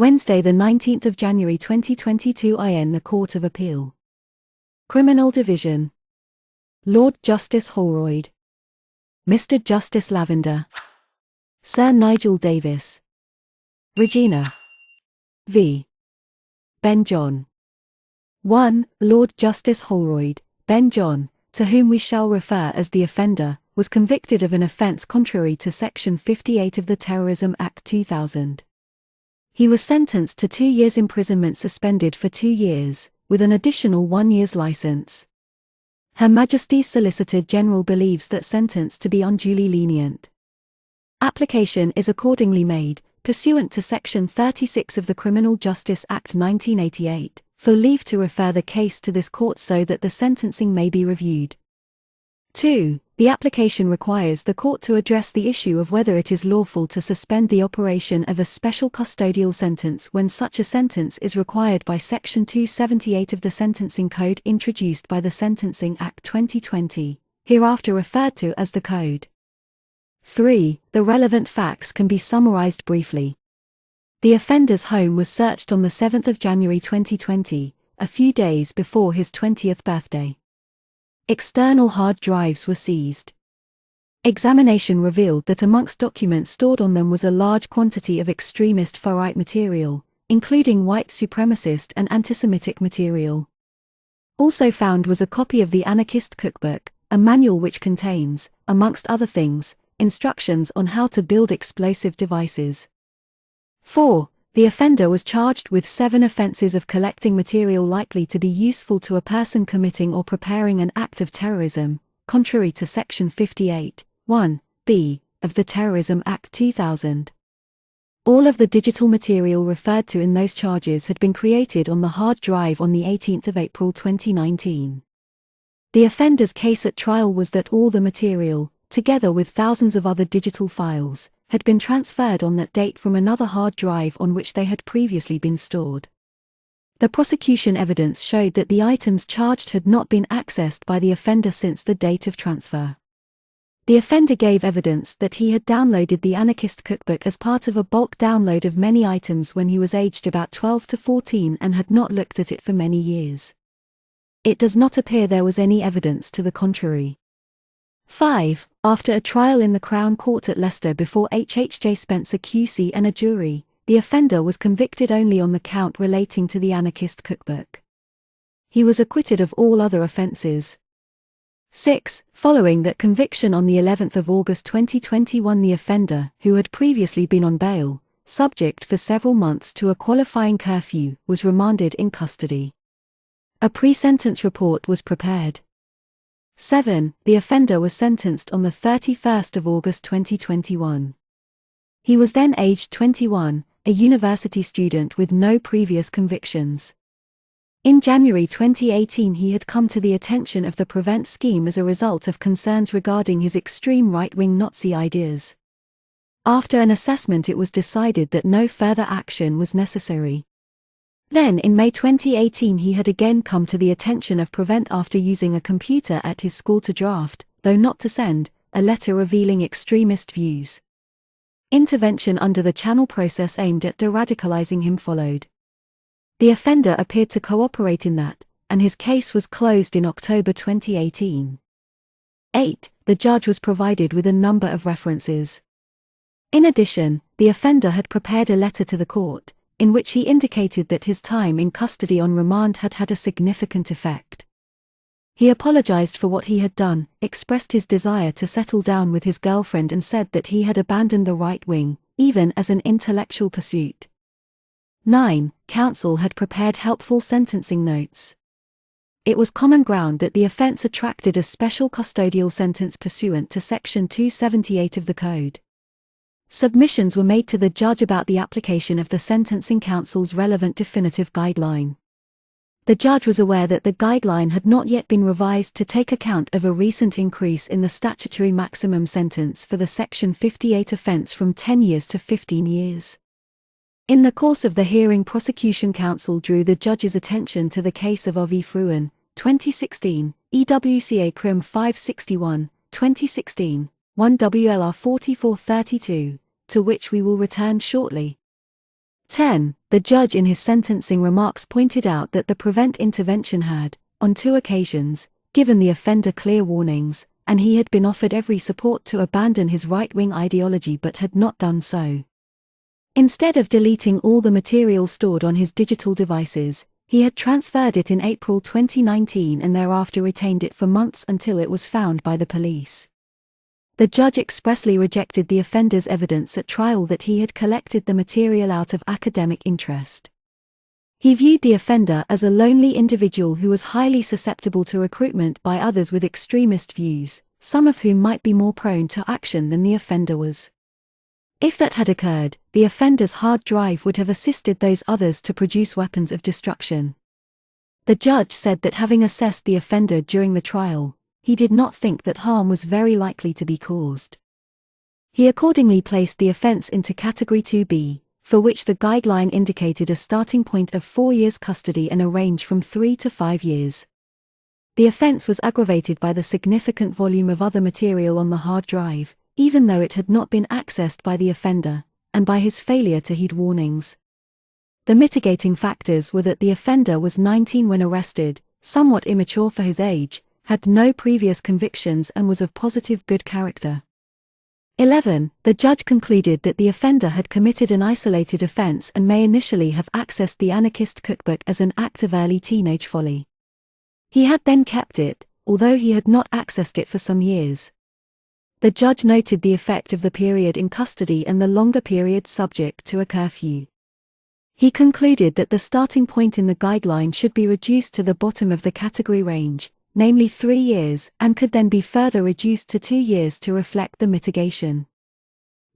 Wednesday, the 19th of January 2022. In the Court of Appeal. Criminal Division. Lord Justice Holroyd. Mr. Justice Lavender. Sir Nigel Davis. Regina. v. Ben John. 1. Lord Justice Holroyd, Ben John, to whom we shall refer as the offender, was convicted of an offence contrary to Section 58 of the Terrorism Act 2000. He was sentenced to 2 years imprisonment suspended for 2 years, with an additional 1 year's licence. Her Majesty's Solicitor General believes that sentence to be unduly lenient. Application is accordingly made, pursuant to Section 36 of the Criminal Justice Act 1988, for leave to refer the case to this court so that the sentencing may be reviewed. 2. The application requires the court to address the issue of whether it is lawful to suspend the operation of a special custodial sentence when such a sentence is required by Section 278 of the Sentencing Code introduced by the Sentencing Act 2020, hereafter referred to as the Code. 3. The relevant facts can be summarized briefly. The offender's home was searched on the 7th of January 2020, a few days before his 20th birthday. External hard drives were seized. Examination revealed that amongst documents stored on them was a large quantity of extremist far-right material, including white supremacist and anti-Semitic material. Also found was a copy of the Anarchist Cookbook, a manual which contains, amongst other things, instructions on how to build explosive devices. 4. The offender was charged with 7 offences of collecting material likely to be useful to a person committing or preparing an act of terrorism, contrary to Section 58, 1b, of the Terrorism Act 2000. All of the digital material referred to in those charges had been created on the hard drive on the 18th of April 2019. The offender's case at trial was that all the material, together with thousands of other digital files, had been transferred on that date from another hard drive on which they had previously been stored. The prosecution evidence showed that the items charged had not been accessed by the offender since the date of transfer. The offender gave evidence that he had downloaded the Anarchist Cookbook as part of a bulk download of many items when he was aged about 12 to 14 and had not looked at it for many years. It does not appear there was any evidence to the contrary. 5. After a trial in the Crown Court at Leicester before HHJ Spencer QC and a jury, the offender was convicted only on the count relating to the Anarchist Cookbook. He was acquitted of all other offences. 6. Following that conviction on the 11th of August 2021, the offender, who had previously been on bail, subject for several months to a qualifying curfew, was remanded in custody. A pre-sentence report was prepared. 7. The offender was sentenced on the 31st of August 2021. He was then aged 21, a university student with no previous convictions. In January 2018 he had come to the attention of the Prevent scheme as a result of concerns regarding his extreme right-wing Nazi ideas. After an assessment it was decided that no further action was necessary. Then in May 2018 he had again come to the attention of Prevent after using a computer at his school to draft, though not to send, a letter revealing extremist views. Intervention under the channel process aimed at de-radicalizing him followed. The offender appeared to cooperate in that, and his case was closed in October 2018. 8. The judge was provided with a number of references. In addition, the offender had prepared a letter to the court, in which he indicated that his time in custody on remand had had a significant effect. He apologized for what he had done, expressed his desire to settle down with his girlfriend and said that he had abandoned the right wing, even as an intellectual pursuit. 9. Counsel had prepared helpful sentencing notes. It was common ground that the offense attracted a special custodial sentence pursuant to Section 278 of the Code. Submissions were made to the judge about the application of the Sentencing Council's relevant definitive guideline. The judge was aware that the guideline had not yet been revised to take account of a recent increase in the statutory maximum sentence for the Section 58 offence from 10 years to 15 years. In the course of the hearing, prosecution counsel drew the judge's attention to the case of V. Fruin, 2016, EWCA Crim 561, 2016. 1 WLR 4432, to which we will return shortly. 10. The judge in his sentencing remarks pointed out that the prevent intervention had, on 2 occasions, given the offender clear warnings, and he had been offered every support to abandon his right-wing ideology but had not done so. Instead of deleting all the material stored on his digital devices, he had transferred it in April 2019 and thereafter retained it for months until it was found by the police. The judge expressly rejected the offender's evidence at trial that he had collected the material out of academic interest. He viewed the offender as a lonely individual who was highly susceptible to recruitment by others with extremist views, some of whom might be more prone to action than the offender was. If that had occurred, the offender's hard drive would have assisted those others to produce weapons of destruction. The judge said that having assessed the offender during the trial, he did not think that harm was very likely to be caused. He accordingly placed the offense into Category 2B, for which the guideline indicated a starting point of 4 years custody and a range from 3 to 5 years. The offense was aggravated by the significant volume of other material on the hard drive, even though it had not been accessed by the offender, and by his failure to heed warnings. The mitigating factors were that the offender was 19 when arrested, somewhat immature for his age, had no previous convictions and was of positive good character. 11. The judge concluded that the offender had committed an isolated offense and may initially have accessed the anarchist cookbook as an act of early teenage folly. He had then kept it, although he had not accessed it for some years. The judge noted the effect of the period in custody and the longer period subject to a curfew. He concluded that the starting point in the guideline should be reduced to the bottom of the category range, namely 3 years, and could then be further reduced to 2 years to reflect the mitigation.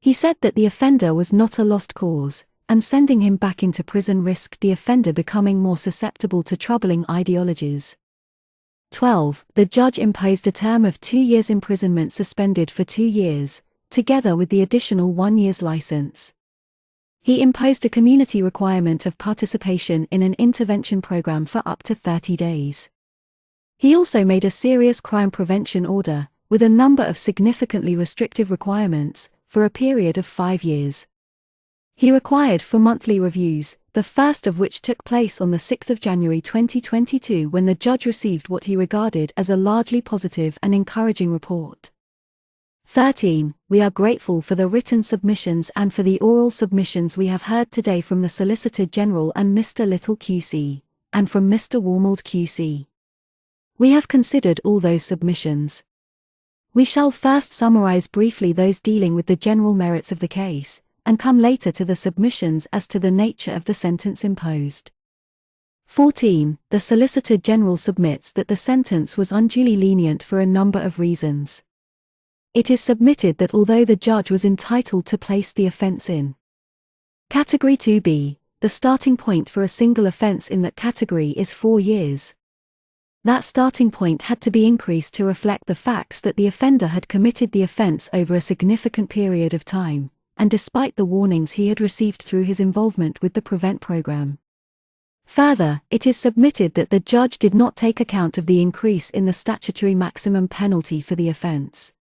He said that the offender was not a lost cause, and sending him back into prison risked the offender becoming more susceptible to troubling ideologies. 12. The judge imposed a term of 2 years imprisonment suspended for 2 years, together with the additional 1 year's license. He imposed a community requirement of participation in an intervention program for up to 30 days. He also made a serious crime prevention order, with a number of significantly restrictive requirements, for a period of 5 years. He required 4 monthly reviews, the first of which took place on the 6th of January 2022 when the judge received what he regarded as a largely positive and encouraging report. 13. We are grateful for the written submissions and for the oral submissions we have heard today from the Solicitor General and Mr. Little QC, and from Mr. Warmold QC. We have considered all those submissions. We shall first summarize briefly those dealing with the general merits of the case, and come later to the submissions as to the nature of the sentence imposed. 14. The Solicitor General submits that the sentence was unduly lenient for a number of reasons. It is submitted that although the judge was entitled to place the offense in Category 2B, the starting point for a single offense in that category is 4 years. That starting point had to be increased to reflect the facts that the offender had committed the offense over a significant period of time, and despite the warnings he had received through his involvement with the Prevent program. Further, it is submitted that the judge did not take account of the increase in the statutory maximum penalty for the offense.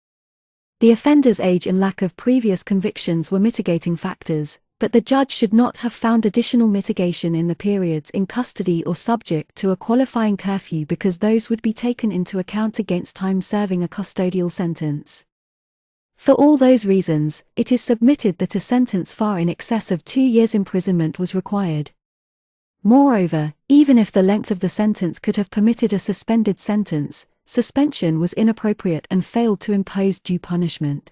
The offender's age and lack of previous convictions were mitigating factors, but the judge should not have found additional mitigation in the periods in custody or subject to a qualifying curfew because those would be taken into account against time serving a custodial sentence. For all those reasons, it is submitted that a sentence far in excess of 2 years imprisonment was required. Moreover, even if the length of the sentence could have permitted a suspended sentence, suspension was inappropriate and failed to impose due punishment.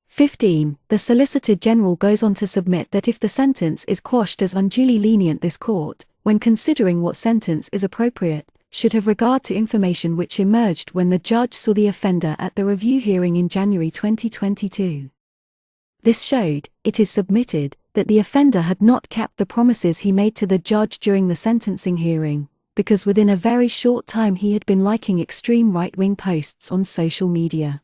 15. The Solicitor General goes on to submit that if the sentence is quashed as unduly lenient, this court, when considering what sentence is appropriate, should have regard to information which emerged when the judge saw the offender at the review hearing in January 2022. This showed, it is submitted, that the offender had not kept the promises he made to the judge during the sentencing hearing, because within a very short time he had been liking extreme right-wing posts on social media.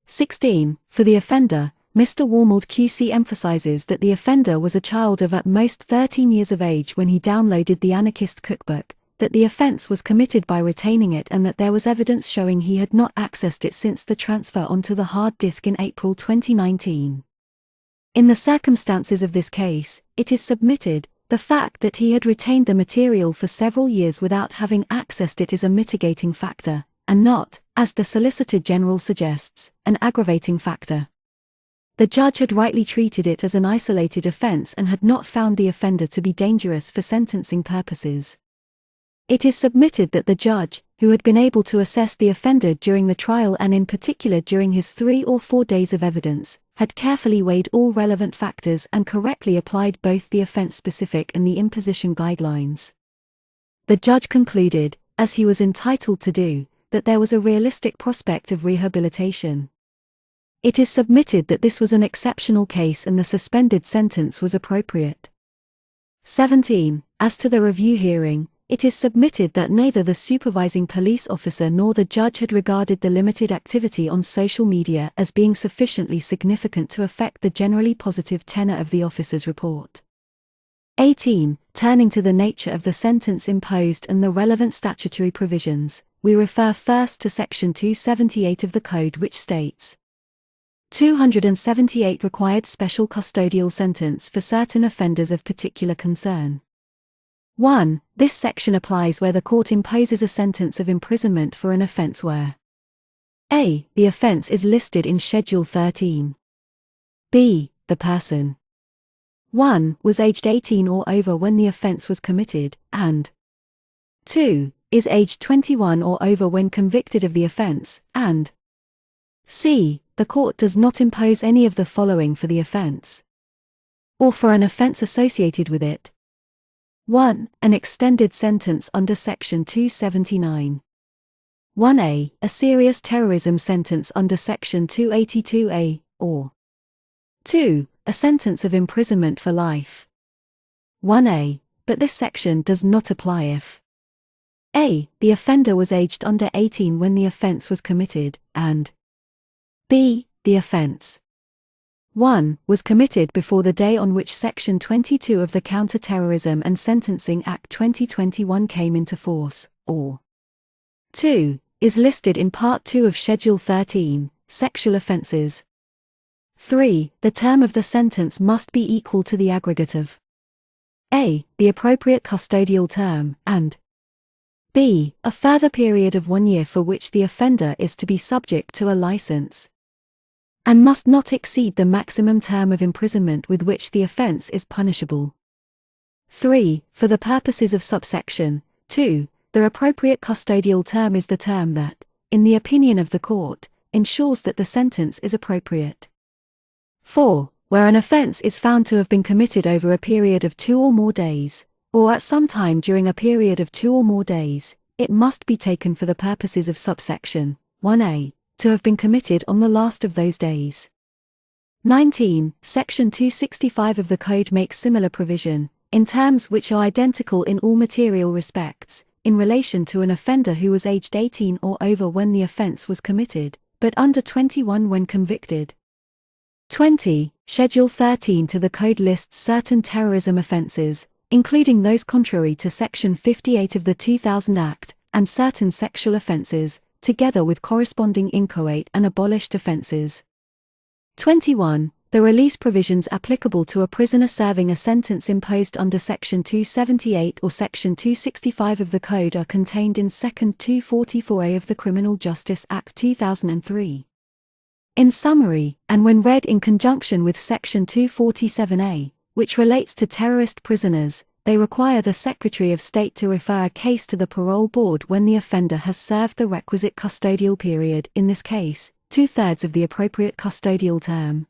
16. For the offender, Mr. Warmold QC emphasizes that the offender was a child of at most 13 years of age when he downloaded the anarchist cookbook, that the offense was committed by retaining it and that there was evidence showing he had not accessed it since the transfer onto the hard disk in April 2019. In the circumstances of this case, it is submitted, the fact that he had retained the material for several years without having accessed it is a mitigating factor, and not, as the Solicitor General suggests, an aggravating factor. The judge had rightly treated it as an isolated offense and had not found the offender to be dangerous for sentencing purposes. It is submitted that the judge, who had been able to assess the offender during the trial and in particular during his 3 or 4 days of evidence, had carefully weighed all relevant factors and correctly applied both the offense-specific and the imposition guidelines. The judge concluded, as he was entitled to do, that there was a realistic prospect of rehabilitation. It is submitted that this was an exceptional case and the suspended sentence was appropriate. 17. As to the review hearing, it is submitted that neither the supervising police officer nor the judge had regarded the limited activity on social media as being sufficiently significant to affect the generally positive tenor of the officer's report. 18. Turning to the nature of the sentence imposed and the relevant statutory provisions, we refer first to Section 278 of the Code, which states, 278 required special custodial sentence for certain offenders of particular concern. 1. This section applies where the court imposes a sentence of imprisonment for an offense where a. The offense is listed in Schedule 13. b. The person 1. Was aged 18 or over when the offense was committed, and 2. Is aged 21 or over when convicted of the offense, and c. The court does not impose any of the following for the offense, or for an offense associated with it. 1. An extended sentence under Section 279. 1a. A serious terrorism sentence under Section 282a, or 2. A sentence of imprisonment for life. 1a. But this section does not apply if a. The offender was aged under 18 when the offense was committed, and b. The offense 1. Was committed before the day on which Section 22 of the Counter-Terrorism and Sentencing Act 2021 came into force, or 2. Is listed in Part 2 of Schedule 13, Sexual Offences. 3. The term of the sentence must be equal to the aggregate of a. The appropriate custodial term, and b. A further period of 1 year for which the offender is to be subject to a license, and must not exceed the maximum term of imprisonment with which the offense is punishable. 3. For the purposes of subsection 2, the appropriate custodial term is the term that, in the opinion of the court, ensures that the sentence is appropriate. 4. Where an offense is found to have been committed over a period of 2 or more days, or at some time during a period of 2 or more days, it must be taken for the purposes of subsection 1a, to have been committed on the last of those days. 19. Section 265 of the Code makes similar provision, in terms which are identical in all material respects, in relation to an offender who was aged 18 or over when the offense was committed, but under 21 when convicted. 20. Schedule 13 to the Code lists certain terrorism offenses, including those contrary to Section 58 of the 2000 Act, and certain sexual offenses, together with corresponding inchoate and abolished offenses. 21. The release provisions applicable to a prisoner serving a sentence imposed under Section 278 or Section 265 of the Code are contained in Second 244A of the Criminal Justice Act 2003. In summary, and when read in conjunction with Section 247A, which relates to terrorist prisoners, they require the Secretary of State to refer a case to the parole board when the offender has served the requisite custodial period, in this case, 2/3 of the appropriate custodial term.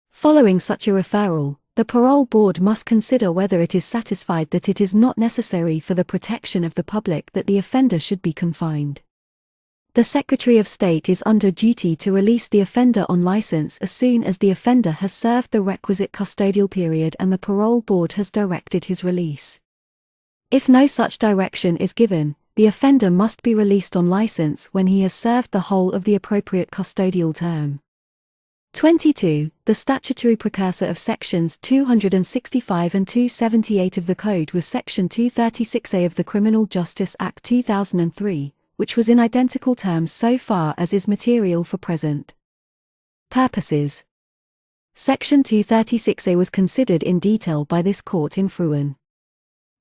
Following such a referral, the parole board must consider whether it is satisfied that it is not necessary for the protection of the public that the offender should be confined. The Secretary of State is under duty to release the offender on license as soon as the offender has served the requisite custodial period and the parole board has directed his release. If no such direction is given, the offender must be released on license when he has served the whole of the appropriate custodial term. 22. The statutory precursor of Sections 265 and 278 of the Code was Section 236A of the Criminal Justice Act 2003, which was in identical terms so far as is material for present purposes. Section 236A was considered in detail by this court in Fruin.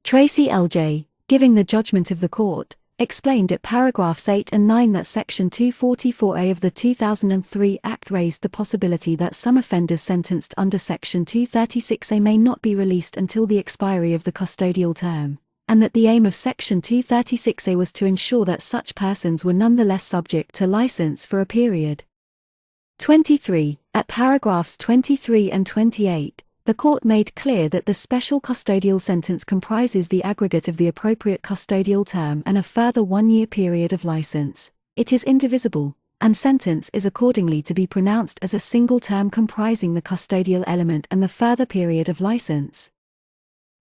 Tracy L.J., giving the judgment of the court, explained at paragraphs 8 and 9 that Section 244A of the 2003 Act raised the possibility that some offenders sentenced under Section 236A may not be released until the expiry of the custodial term, and that the aim of Section 236A was to ensure that such persons were nonetheless subject to license for a period. 23. At paragraphs 23 and 28, the court made clear that the special custodial sentence comprises the aggregate of the appropriate custodial term and a further 1-year period of license. It is indivisible, and sentence is accordingly to be pronounced as a single term comprising the custodial element and the further period of license.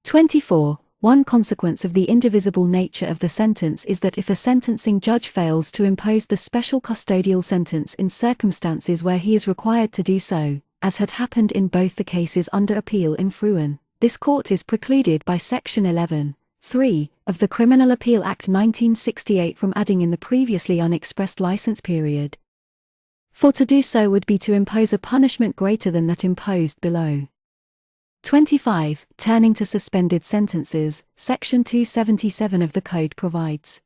24. One consequence of the indivisible nature of the sentence is that if a sentencing judge fails to impose the special custodial sentence in circumstances where he is required to do so, as had happened in both the cases under appeal in Fruin, this court is precluded by Section 11(3) of the Criminal Appeal Act 1968 from adding in the previously unexpressed license period. For to do so would be to impose a punishment greater than that imposed below. 25. Turning to suspended sentences, Section 277 of the Code provides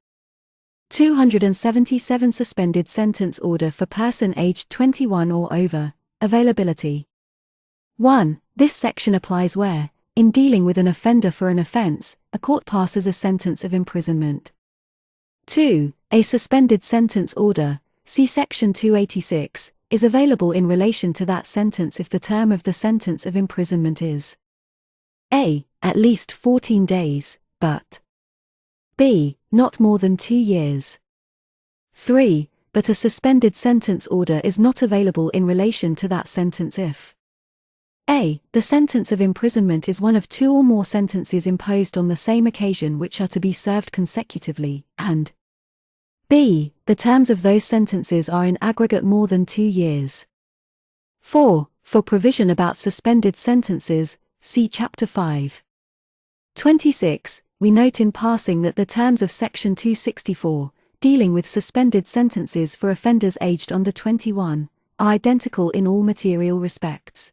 277 suspended sentence order for person aged 21 or over. Availability. 1. This section applies where, in dealing with an offender for an offense, a court passes a sentence of imprisonment. 2. A suspended sentence order, see Section 286, is available in relation to that sentence if the term of the sentence of imprisonment is a. At least 14 days, but b. Not more than 2 years. 3. But a suspended sentence order is not available in relation to that sentence if a. The sentence of imprisonment is one of 2 or more sentences imposed on the same occasion which are to be served consecutively, and b. The terms of those sentences are in aggregate more than 2 years. 4. For provision about suspended sentences, see Chapter 5. 26. We note in passing that the terms of Section 264, dealing with suspended sentences for offenders aged under 21, are identical in all material respects.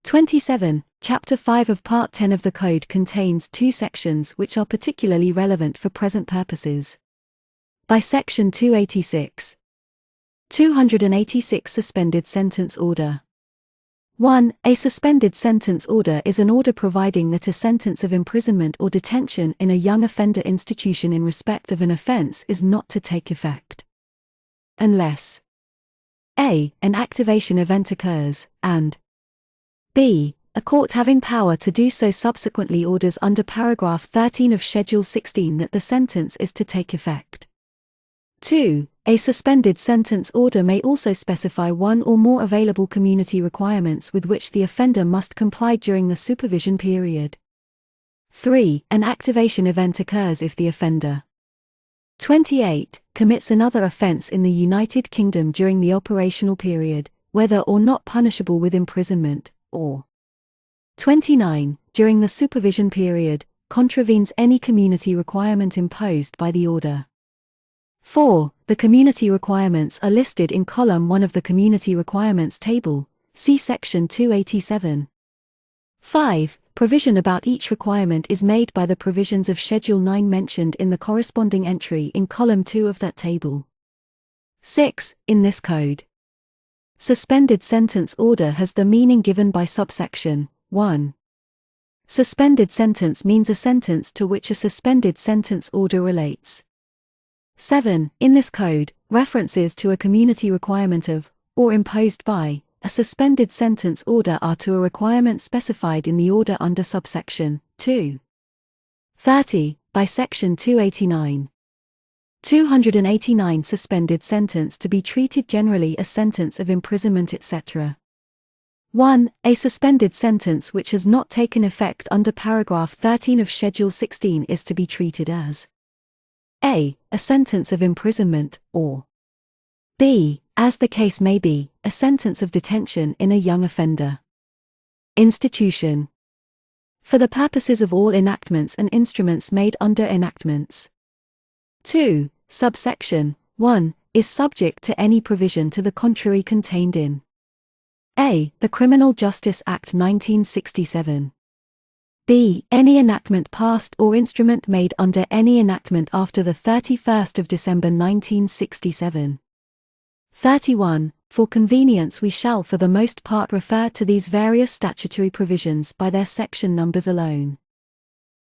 27. Chapter 5 of Part 10 of the Code contains 2 sections which are particularly relevant for present purposes. By Section 286. 286 Suspended Sentence Order. 1. A suspended sentence order is an order providing that a sentence of imprisonment or detention in a young offender institution in respect of an offense is not to take effect unless a. An activation event occurs, and b. A court having power to do so subsequently orders under paragraph 13 of Schedule 16 that the sentence is to take effect. 2. A suspended sentence order may also specify one or more available community requirements with which the offender must comply during the supervision period. 3. An activation event occurs if the offender 28. Commits another offense in the United Kingdom during the operational period, whether or not punishable with imprisonment, or 29. During the supervision period, contravenes any community requirement imposed by the order. 4. The community requirements are listed in column 1 of the Community Requirements Table, see Section 287. 5. Provision about each requirement is made by the provisions of Schedule 9 mentioned in the corresponding entry in column 2 of that table. 6. In this code, suspended sentence order has the meaning given by subsection 1. Suspended sentence means a sentence to which a suspended sentence order relates. 7. In this code, references to a community requirement of, or imposed by, a suspended sentence order are to a requirement specified in the order under subsection 2. 30. By Section 289. 289 Suspended sentence to be treated generally as sentence of imprisonment etc. 1. A suspended sentence which has not taken effect under paragraph 13 of Schedule 16 is to be treated as a. A sentence of imprisonment, or b. As the case may be, a sentence of detention in a young offender institution. For the purposes of all enactments and instruments made under enactments. 2. Subsection 1 is subject to any provision to the contrary contained in A. The Criminal Justice Act 1967. B. Any enactment passed or instrument made under any enactment after the 31st of December 1967. 31. For convenience we shall for the most part refer to these various statutory provisions by their section numbers alone.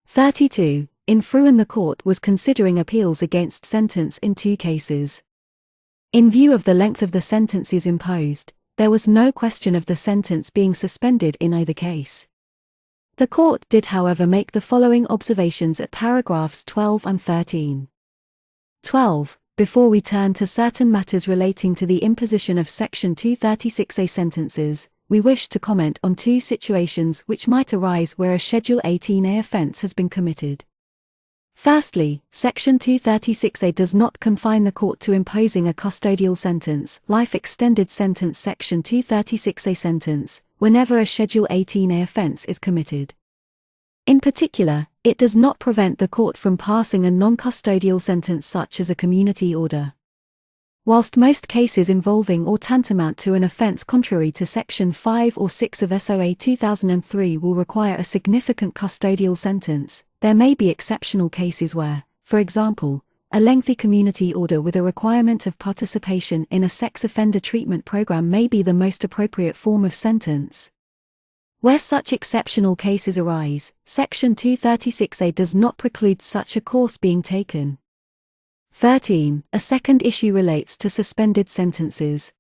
32. In Fruin the court was considering appeals against sentence in 2 cases. In view of the length of the sentences imposed, there was no question of the sentence being suspended in either case. The court did however make the following observations at paragraphs 12 and 13. 12. Before we turn to certain matters relating to the imposition of Section 236A sentences, we wish to comment on 2 situations which might arise where a Schedule 18A offence has been committed. Firstly, Section 236A does not confine the court to imposing a custodial sentence, life extended sentence. Section 236A sentence, whenever a Schedule 18A offence is committed. In particular, it does not prevent the court from passing a non-custodial sentence such as a community order. Whilst most cases involving or tantamount to an offence contrary to Section 5 or 6 of SOA 2003 will require a significant custodial sentence, there may be exceptional cases where, for example, a lengthy community order with a requirement of participation in a sex offender treatment program may be the most appropriate form of sentence. Where such exceptional cases arise, Section 236A does not preclude such a course being taken. 13. A second issue relates to suspended sentences.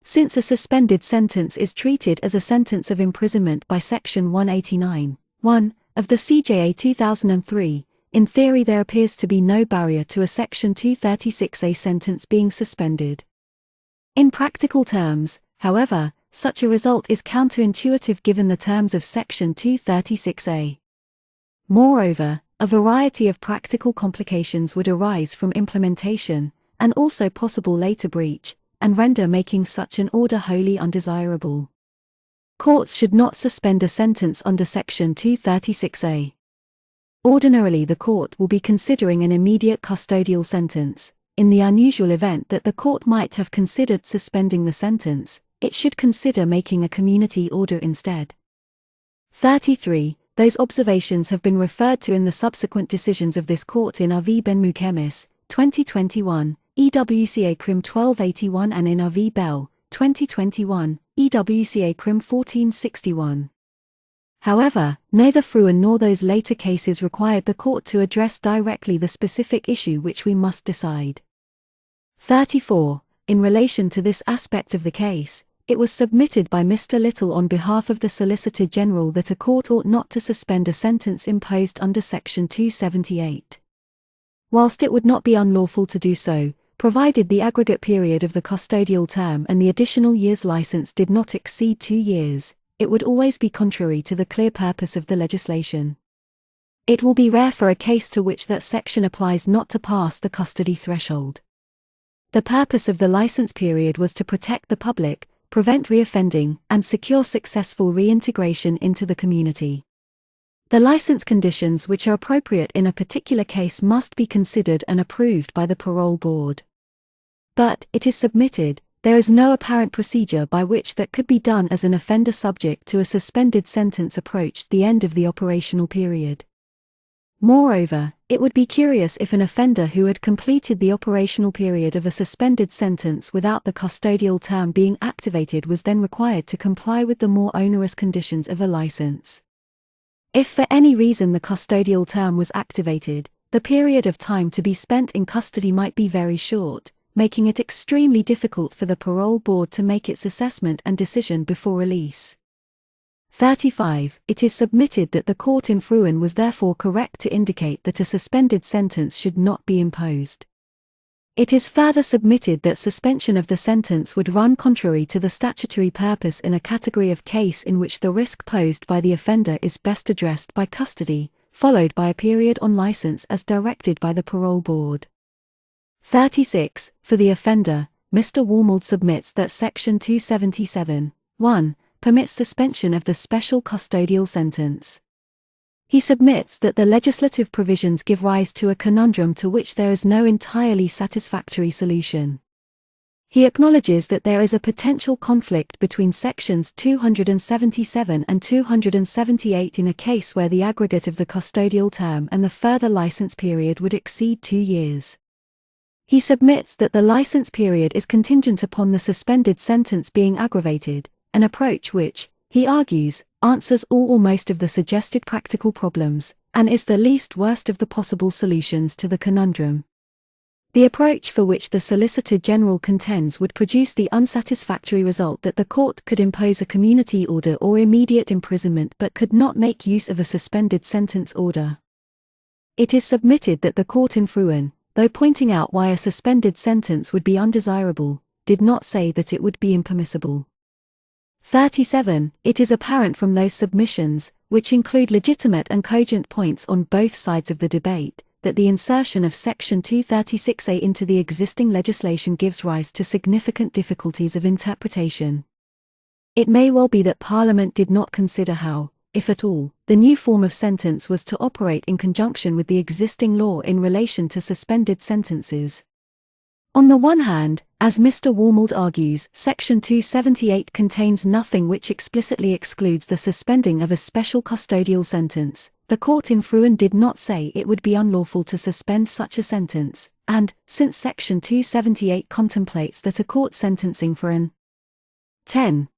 Since a suspended sentence is treated as a sentence of imprisonment by Section 189(1) of the CJA 2003, in theory there appears to be no barrier to a Section 236A sentence being suspended. In practical terms, however, such a result is counterintuitive given the terms of Section 236A. Moreover, a variety of practical complications would arise from implementation, and also possible later breach, and render making such an order wholly undesirable. Courts should not suspend a sentence under Section 236A. Ordinarily the court will be considering an immediate custodial sentence. In the unusual event that the court might have considered suspending the sentence, it should consider making a community order instead. 33. Those observations have been referred to in the subsequent decisions of this court in R.V. Ben Mukemis, 2021, EWCA Crim 1281 and in R.V. Bell, 2021, EWCA Crim 1461. However, neither Fruin nor those later cases required the court to address directly the specific issue which we must decide. 34. In relation to this aspect of the case, it was submitted by Mr. Little on behalf of the Solicitor General that a court ought not to suspend a sentence imposed under Section 278. Whilst it would not be unlawful to do so, provided the aggregate period of the custodial term and the additional year's license did not exceed 2 years, it would always be contrary to the clear purpose of the legislation. It will be rare for a case to which that section applies not to pass the custody threshold. The purpose of the license period was to protect the public, prevent reoffending, and secure successful reintegration into the community. The license conditions which are appropriate in a particular case must be considered and approved by the parole board. But, it is submitted, there is no apparent procedure by which that could be done as an offender subject to a suspended sentence approached the end of the operational period. Moreover, it would be curious if an offender who had completed the operational period of a suspended sentence without the custodial term being activated was then required to comply with the more onerous conditions of a license. If for any reason the custodial term was activated, the period of time to be spent in custody might be very short, making it extremely difficult for the parole board to make its assessment and decision before release. 35. It is submitted that the court in Fruin was therefore correct to indicate that a suspended sentence should not be imposed. It is further submitted that suspension of the sentence would run contrary to the statutory purpose in a category of case in which the risk posed by the offender is best addressed by custody, followed by a period on license as directed by the parole board. 36. For the offender, Mr. Warmold submits that Section 277(1) permits suspension of the special custodial sentence. He submits that the legislative provisions give rise to a conundrum to which there is no entirely satisfactory solution. He acknowledges that there is a potential conflict between sections 277 and 278 in a case where the aggregate of the custodial term and the further license period would exceed 2 years. He submits that the license period is contingent upon the suspended sentence being aggravated, an approach which, he argues, answers all or most of the suggested practical problems, and is the least worst of the possible solutions to the conundrum. The approach for which the Solicitor General contends would produce the unsatisfactory result that the court could impose a community order or immediate imprisonment but could not make use of a suspended sentence order. It is submitted that the court in Fruin, though pointing out why a suspended sentence would be undesirable, did not say that it would be impermissible. 37. It is apparent from those submissions, which include legitimate and cogent points on both sides of the debate, that the insertion of Section 236A into the existing legislation gives rise to significant difficulties of interpretation. It may well be that Parliament did not consider how, if at all, the new form of sentence was to operate in conjunction with the existing law in relation to suspended sentences. On the one hand, as Mr. Warmold argues, Section 278 contains nothing which explicitly excludes the suspending of a special custodial sentence. The court in Fruin did not say it would be unlawful to suspend such a sentence, and, since Section 278 contemplates that a court sentencing for an 10.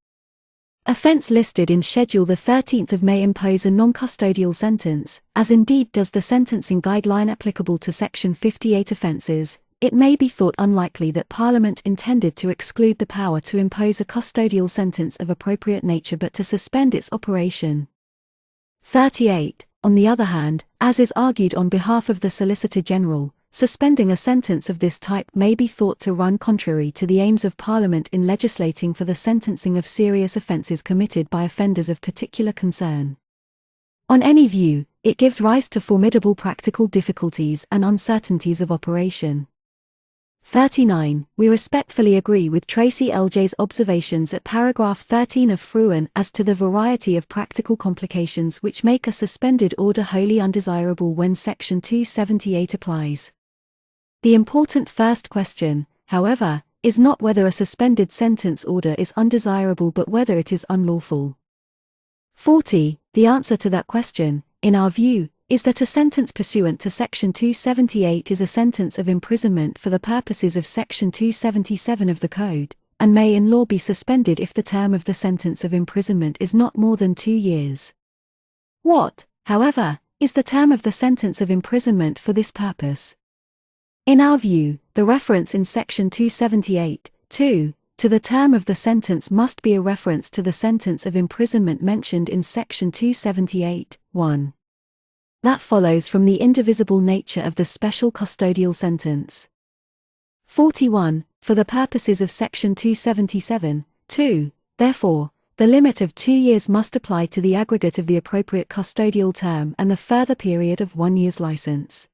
offence listed in Schedule 13 may impose a non-custodial sentence, as indeed does the sentencing guideline applicable to Section 58 offences, it may be thought unlikely that Parliament intended to exclude the power to impose a custodial sentence of appropriate nature but to suspend its operation. 38. On the other hand, as is argued on behalf of the Solicitor General, suspending a sentence of this type may be thought to run contrary to the aims of Parliament in legislating for the sentencing of serious offences committed by offenders of particular concern. On any view, it gives rise to formidable practical difficulties and uncertainties of operation. 39. We respectfully agree with Tracy L.J.'s observations at paragraph 13 of Fruin as to the variety of practical complications which make a suspended order wholly undesirable when Section 278 applies. The important first question, however, is not whether a suspended sentence order is undesirable but whether it is unlawful. 40. The answer to that question, in our view, is that a sentence pursuant to Section 278 is a sentence of imprisonment for the purposes of Section 277 of the Code, and may in law be suspended if the term of the sentence of imprisonment is not more than 2 years. What, however, is the term of the sentence of imprisonment for this purpose? In our view, the reference in Section 278, 2, to the term of the sentence must be a reference to the sentence of imprisonment mentioned in Section 278, 1. That follows from the indivisible nature of the special custodial sentence. 41. For the purposes of Section 277, 2, therefore, the limit of 2 years must apply to the aggregate of the appropriate custodial term and the further period of 1 year's license.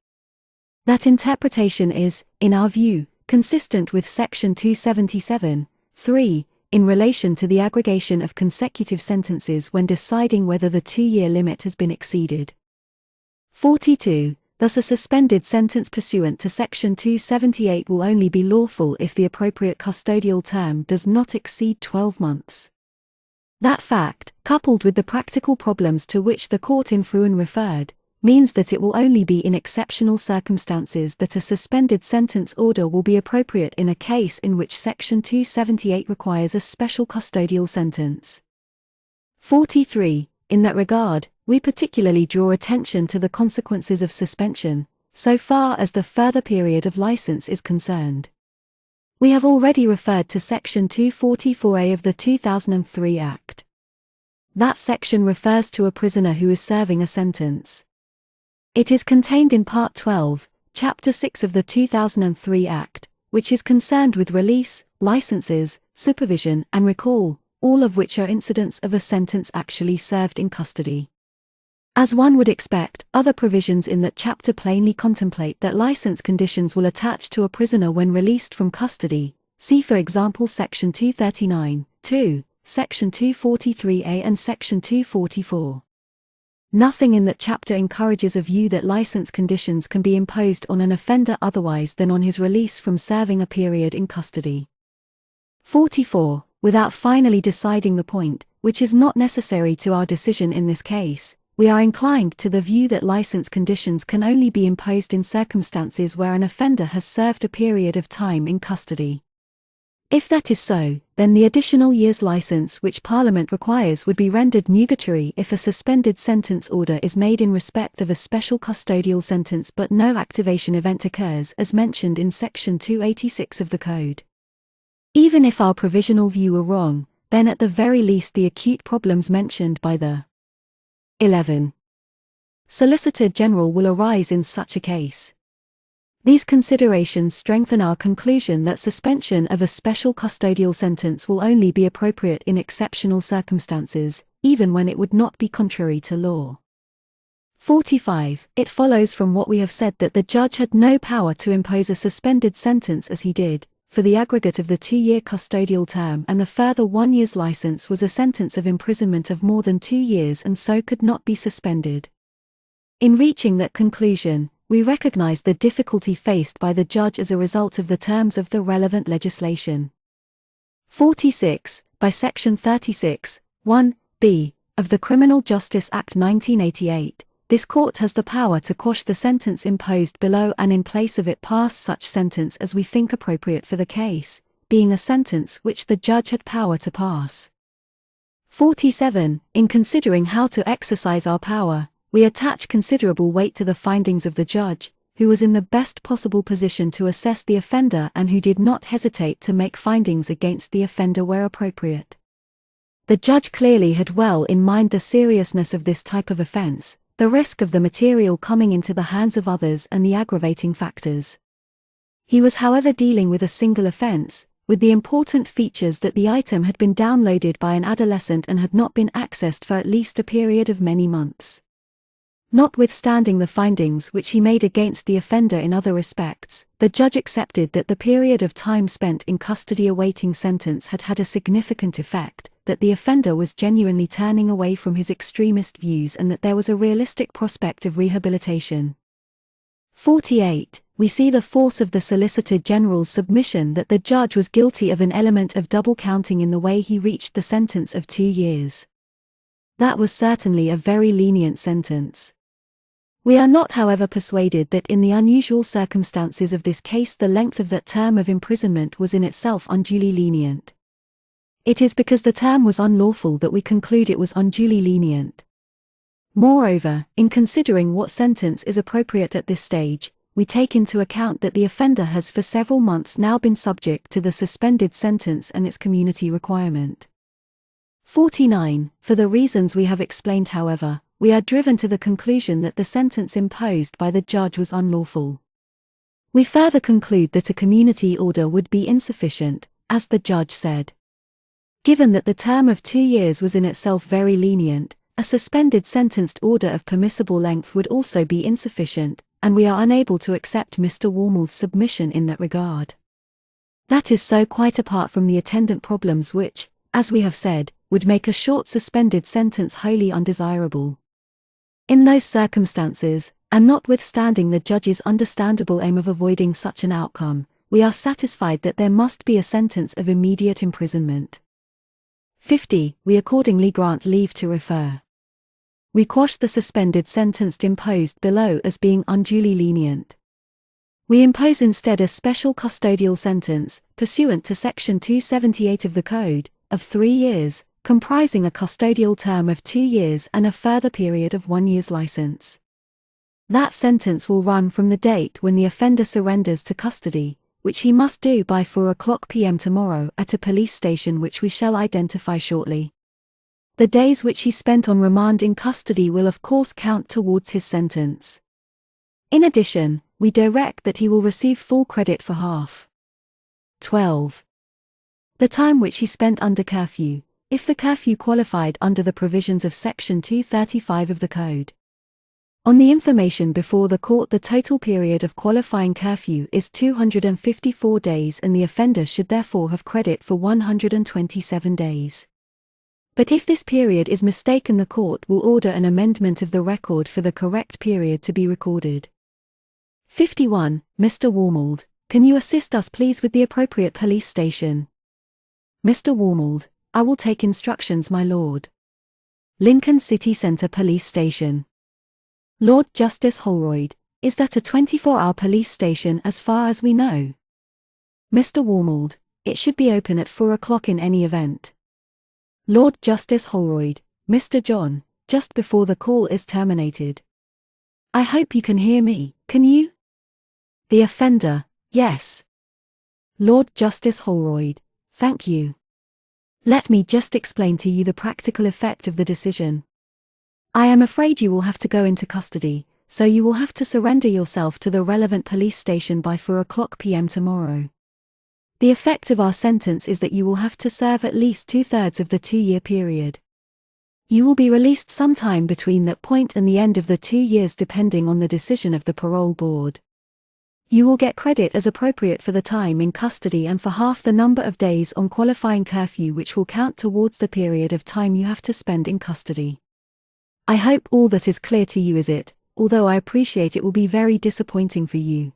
That interpretation is, in our view, consistent with Section 277, 3, in relation to the aggregation of consecutive sentences when deciding whether the 2-year limit has been exceeded. 42. Thus a suspended sentence pursuant to Section 278 will only be lawful if the appropriate custodial term does not exceed 12 months. That fact, coupled with the practical problems to which the court in Fruin referred, means that it will only be in exceptional circumstances that a suspended sentence order will be appropriate in a case in which Section 278 requires a special custodial sentence. 43. In that regard, we particularly draw attention to the consequences of suspension, so far as the further period of license is concerned. We have already referred to Section 244A of the 2003 Act. That section refers to a prisoner who is serving a sentence. It is contained in Part 12, Chapter 6 of the 2003 Act, which is concerned with release, licenses, supervision and recall, all of which are incidents of a sentence actually served in custody. As one would expect, other provisions in that chapter plainly contemplate that license conditions will attach to a prisoner when released from custody. See for example Section 239, 2, Section 243A and Section 244. Nothing in that chapter encourages a view that license conditions can be imposed on an offender otherwise than on his release from serving a period in custody. 44. Without finally deciding the point, which is not necessary to our decision in this case, we are inclined to the view that license conditions can only be imposed in circumstances where an offender has served a period of time in custody. If that is so, then the additional year's license which Parliament requires would be rendered nugatory if a suspended sentence order is made in respect of a special custodial sentence but no activation event occurs as mentioned in Section 286 of the Code. Even if our provisional view were wrong, then at the very least the acute problems mentioned by the 11. Solicitor General will arise in such a case. These considerations strengthen our conclusion that suspension of a special custodial sentence will only be appropriate in exceptional circumstances, even when it would not be contrary to law. 45. It follows from what we have said that the judge had no power to impose a suspended sentence as he did, for the aggregate of the 2-year custodial term and the further 1 year's license was a sentence of imprisonment of more than 2 years and so could not be suspended. In reaching that conclusion, we recognize the difficulty faced by the judge as a result of the terms of the relevant legislation. 46. By Section 36, 1b, of the Criminal Justice Act 1988, this court has the power to quash the sentence imposed below and in place of it pass such sentence as we think appropriate for the case, being a sentence which the judge had power to pass. 47. In considering how to exercise our power, we attach considerable weight to the findings of the judge, who was in the best possible position to assess the offender and who did not hesitate to make findings against the offender where appropriate. The judge clearly had well in mind the seriousness of this type of offense, the risk of the material coming into the hands of others and the aggravating factors. He was however dealing with a single offense, with the important features that the item had been downloaded by an adolescent and had not been accessed for at least a period of many months. Notwithstanding the findings which he made against the offender in other respects, the judge accepted that the period of time spent in custody awaiting sentence had had a significant effect, that the offender was genuinely turning away from his extremist views and that there was a realistic prospect of rehabilitation. 48. We see the force of the Solicitor General's submission that the judge was guilty of an element of double counting in the way he reached the sentence of 2 years. That was certainly a very lenient sentence. We are not however persuaded that in the unusual circumstances of this case the length of that term of imprisonment was in itself unduly lenient. It is because the term was unlawful that we conclude it was unduly lenient. Moreover, in considering what sentence is appropriate at this stage, we take into account that the offender has for several months now been subject to the suspended sentence and its community requirement. 49. For the reasons we have explained however, we are driven to the conclusion that the sentence imposed by the judge was unlawful. We further conclude that a community order would be insufficient, as the judge said. Given that the term of 2 years was in itself very lenient, a suspended sentenced order of permissible length would also be insufficient, and we are unable to accept Mr. Wormald's submission in that regard. That is so quite apart from the attendant problems which, as we have said, would make a short suspended sentence wholly undesirable. In those circumstances, and notwithstanding the judge's understandable aim of avoiding such an outcome, we are satisfied that there must be a sentence of immediate imprisonment. 50. We accordingly grant leave to refer. We quash the suspended sentence imposed below as being unduly lenient. We impose instead a special custodial sentence, pursuant to Section 278 of the Code, of 3 years, comprising a custodial term of 2 years and a further period of 1 year's license. That sentence will run from the date when the offender surrenders to custody, which he must do by 4:00 p.m. tomorrow at a police station which we shall identify shortly. The days which he spent on remand in custody will of course count towards his sentence. In addition, we direct that he will receive full credit for half. 12. The time which he spent under curfew, if the curfew qualified under the provisions of Section 235 of the Code. On the information before the court, the total period of qualifying curfew is 254 days and the offender should therefore have credit for 127 days. But if this period is mistaken, the court will order an amendment of the record for the correct period to be recorded. 51. Mr. Wormald, can you assist us please with the appropriate police station? Mr. Warmold, I will take instructions, my lord. Lincoln City Centre Police Station. Lord Justice Holroyd, is that a 24-hour police station as far as we know? Mr. Warmold, it should be open at 4 o'clock in any event. Lord Justice Holroyd, Mr. John, just before the call is terminated. I hope you can hear me, can you? The offender, yes. Lord Justice Holroyd, thank you. Let me just explain to you the practical effect of the decision. I am afraid you will have to go into custody, so you will have to surrender yourself to the relevant police station by 4 o'clock p.m. tomorrow. The effect of our sentence is that you will have to serve at least 2/3 of the 2-year period. You will be released sometime between that point and the end of the 2 years depending on the decision of the parole board. You will get credit as appropriate for the time in custody and for half the number of days on qualifying curfew, which will count towards the period of time you have to spend in custody. I hope all that is clear to you, is it, although I appreciate it will be very disappointing for you.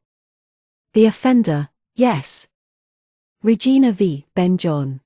The offender, yes. Regina v. Ben John.